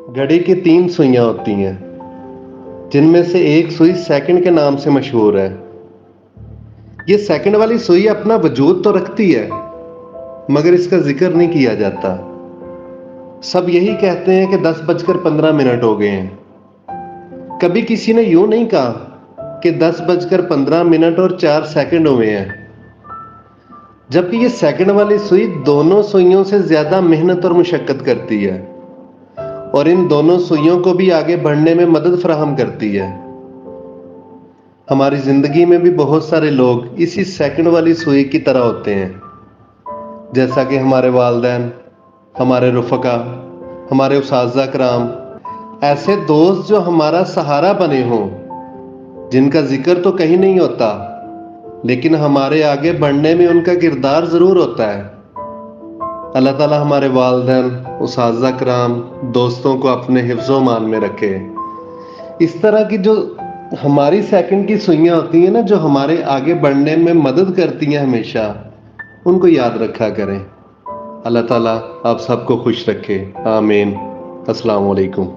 घड़ी की 3 सुइयां होती हैं, जिनमें से एक सुई सेकंड के नाम से मशहूर है। ये सेकंड वाली सुई अपना वजूद तो रखती है, मगर इसका जिक्र नहीं किया जाता। सब यही कहते हैं कि 10:15 हो गए हैं। कभी किसी ने यूं नहीं कहा कि 10:15 और 4 सेकंड हुए हैं, जबकि ये सेकंड वाली सुई दोनों सुइयों से ज्यादा मेहनत और मुशक्कत करती है और इन दोनों सुइयों को भी आगे बढ़ने में मदद फराहम करती है। हमारी जिंदगी में भी बहुत सारे लोग इसी सेकंड वाली सुई की तरह होते हैं, जैसा कि हमारे वालिदैन, हमारे रुफ़क़ा, हमारे उस्ताज़ा कराम, ऐसे दोस्त जो हमारा सहारा बने हों, जिनका जिक्र तो कहीं नहीं होता, लेकिन हमारे आगे बढ़ने में उनका किरदार ज़रूर होता है। अल्लाह ताला हमारे वालिदैन, उस्ताज़ा कराम, दोस्तों को अपने हिफ्ज़-ओ-मान में रखे। इस तरह की जो हमारी सेकंड की सुइयां होती हैं ना, जो हमारे आगे बढ़ने में मदद करती हैं हमेशा, उनको याद रखा करें। अल्लाह ताला आप सबको खुश रखे। आमीन। अस्सलाम वालेकुम।